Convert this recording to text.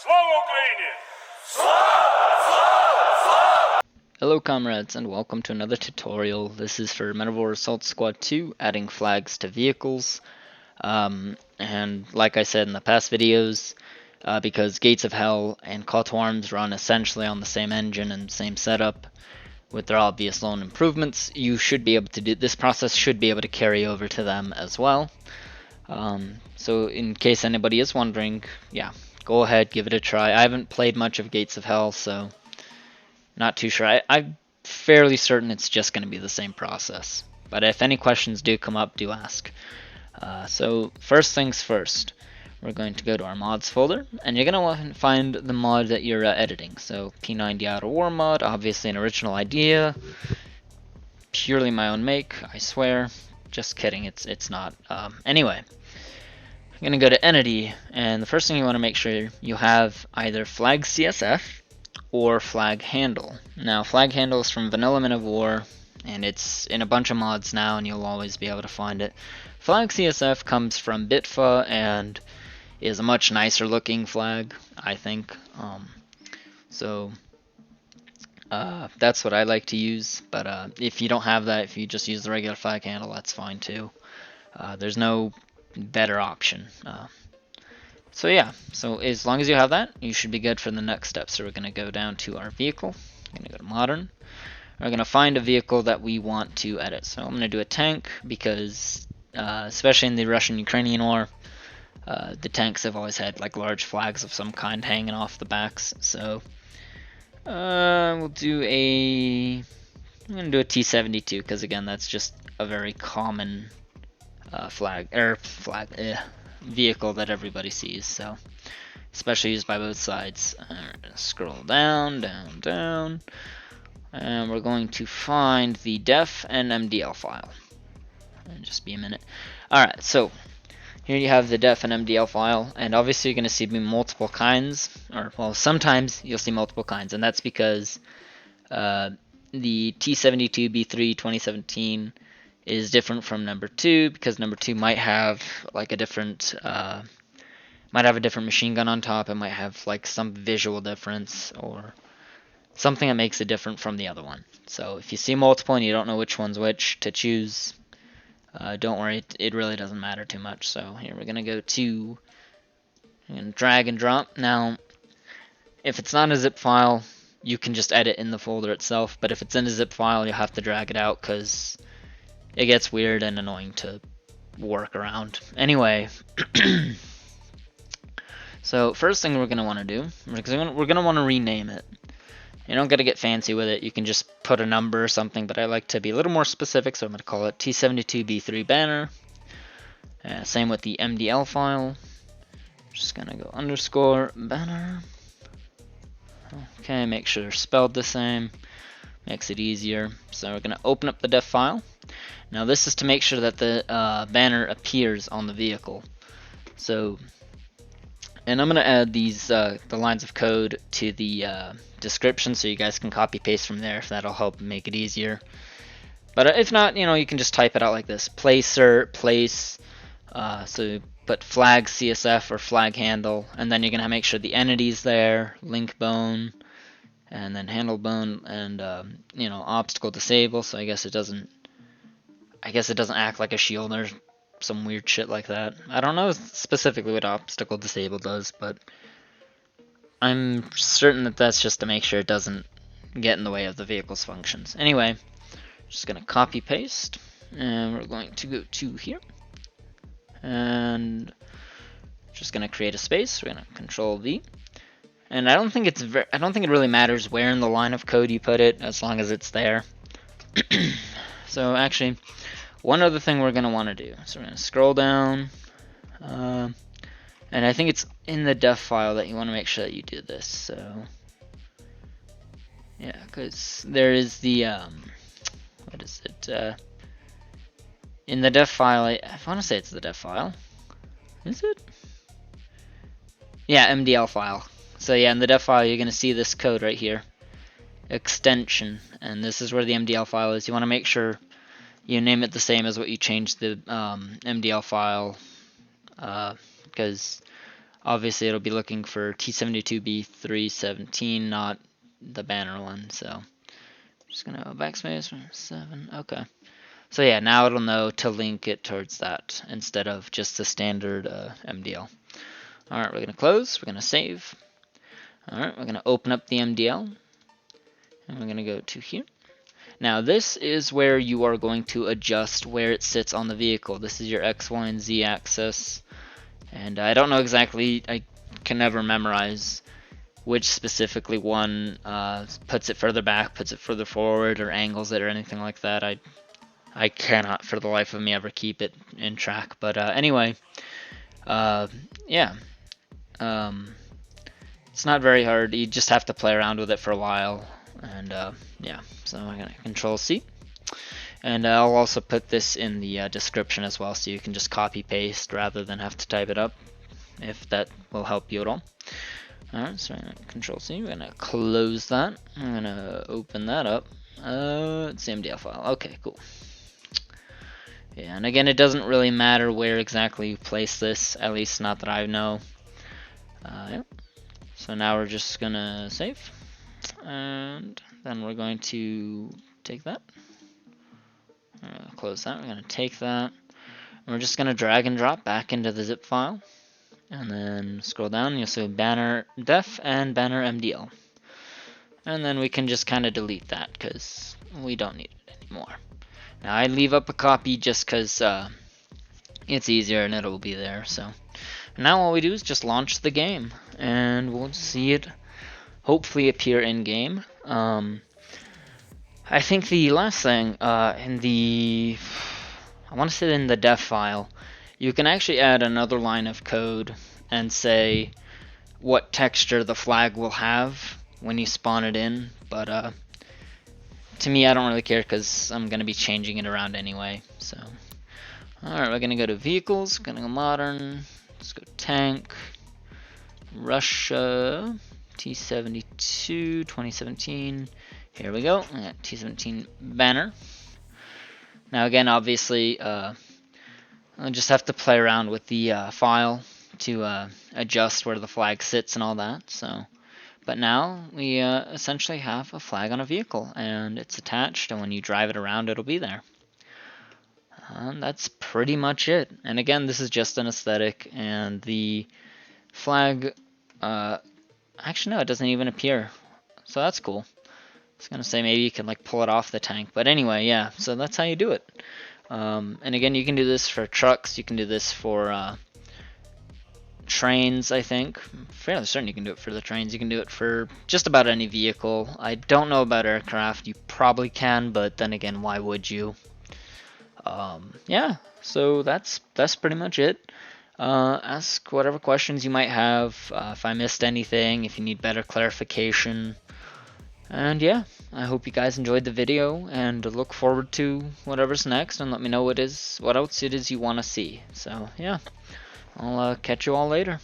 Слава Україні! Hello comrades and welcome to another tutorial. This is for MDL Assault Squad 2, adding flags to vehicles. And like I said in the past videos, because Gates of Hell and Call to Arms run essentially on the same engine and same setup, with their obvious lone improvements, you should be able to do this process should be able to carry over to them as well. So in case anybody is wondering, yeah, go ahead, give it a try. I haven't played much of Gates of Hell, so not too sure. I'm fairly certain it's just going to be the same process. But if any questions do come up, do ask. So first things first, we're going to go to our mods folder, and you're going to want to find the mod that you're editing. So P90 Outer War mod, obviously an original idea, purely my own make, I swear. Just kidding, it's not. Anyway, I'm going to go to Entity, and the first thing you want to make sure you have either flag CSF or flag handle. Now flag handle is from Vanilla Men of War, and it's in a bunch of mods now, and you'll always be able to find it. Flag CSF comes from Bitfa and is a much nicer looking flag, I think. That's what I like to use, but if you don't have that, if you just use the regular flag handle, that's fine too. There's no better option. So yeah, so as long as you have that, you should be good for the next step. So we're going to go down to our vehicle. I'm going to go to modern. We're going to find a vehicle that we want to edit. So I'm going to do a tank because, especially in the Russian-Ukrainian war, the tanks have always had like large flags of some kind hanging off the backs. So we'll do I'm going to do a T-72 because again, that's just a very common vehicle that everybody sees, so especially used by both sides. Scroll down, down, and we're going to find the def and MDL file. Just be a minute. Alright, so here you have the def and MDL file, and obviously you're going to see multiple kinds, or well, sometimes you'll see multiple kinds, and that's because the T72B3 2017 is different from number 2 because number 2 might have like a different machine gun on top. It might have like some visual difference or something that makes it different from the other one. So if you see multiple and you don't know which one's which to choose, don't worry, it really doesn't matter too much. So here we're gonna go to and drag and drop. Now if it's not a zip file, you can just edit in the folder itself, but if it's in a zip file, you'll have to drag it out because it gets weird and annoying to work around. Anyway, so first thing we're going to want to do, because we're going to want to rename it. You don't got to get fancy with it. You can just put a number or something, but I like to be a little more specific, so I'm going to call it T72B3 banner. Same with the MDL file. Just going to go underscore banner. Okay, make sure they're spelled the same. Makes it easier. So we're going to open up the def file. Now this is to make sure that the banner appears on the vehicle. So, and I'm going to add these the lines of code to the description so you guys can copy paste from there if that'll help make it easier. But if not, you can just type it out like this: placer, place. So put flag CSF or flag handle, and then you're going to make sure the entity's there, Linkbone, and then handlebone, and obstacle disable. So I guess it doesn't act like a shield or some weird shit like that. I don't know specifically what obstacle disable does, but I'm certain that that's just to make sure it doesn't get in the way of the vehicle's functions. Anyway, just gonna copy paste, and we're going to go to here, and just gonna create a space. We're gonna Control V. And I don't think it really matters where in the line of code you put it, as long as it's there. So actually, one other thing we're gonna want to do. So we're gonna scroll down, and I think it's in the def file that you want to make sure that you do this. So yeah, because there is the what is it? In the def file, I want to say it's the def file. Is it? Yeah, MDL file. So yeah, in the def file, you're going to see this code right here, extension, and this is where the MDL file is. You want to make sure you name it the same as what you changed the MDL file, because obviously it'll be looking for T72B317, not the banner one. So I'm just gonna backspace 7. Okay. So yeah, now it'll know to link it towards that instead of just the standard MDL. All right, we're gonna close. We're gonna save. All right, we're gonna open up the MDL, and we're gonna go to here. Now this is where you are going to adjust where it sits on the vehicle. This is your X, Y, and Z axis. And I don't know exactly, I can never memorize which specifically one puts it further back, puts it further forward, or angles it, or anything like that. I cannot for the life of me ever keep it in track. But anyway, yeah. It's not very hard. You just have to play around with it for a while. And yeah, so I'm going to Control C. And I'll also put this in the description as well, so you can just copy paste rather than have to type it up, if that will help you at all. Alright, so Control C, we're gonna close that. I'm gonna open that up. It's the MDL file. Okay, cool. Yeah, and again, it doesn't really matter where exactly you place this, at least not that I know. Yeah. So now we're just gonna save, and then we're going to take that. Close that. We're going to take that. And we're just going to drag and drop back into the zip file. And then scroll down. You'll see banner def and banner MDL. And then we can just kind of delete that because we don't need it anymore. Now I leave up a copy just because it's easier and it'll be there. So now all we do is just launch the game. And we'll see it hopefully appear in game. I think the last thing, in the, I want to say in the def file, you can actually add another line of code and say what texture the flag will have when you spawn it in, but to me I don't really care because I'm going to be changing it around anyway. So, alright, we're going to go to vehicles, going to go modern, let's go tank, Russia, T72, 2017. Here we go, T17 banner. Now again, obviously, I'll just have to play around with the file to adjust where the flag sits and all that. So, but now we essentially have a flag on a vehicle, and it's attached, and when you drive it around, it'll be there. That's pretty much it. And again, this is just an aesthetic, and the flag, actually no, it doesn't even appear. So that's cool. I was going to say maybe you can like pull it off the tank, but anyway, yeah, so that's how you do it. And again, you can do this for trucks, you can do this for trains, I think. I'm fairly certain you can do it for the trains, you can do it for just about any vehicle. I don't know about aircraft, you probably can, but then again, why would you? Yeah, so that's pretty much it. Ask whatever questions you might have, if I missed anything, if you need better clarification. And yeah, I hope you guys enjoyed the video, and look forward to whatever's next, and let me know what else it is you want to see. So yeah, I'll catch you all later.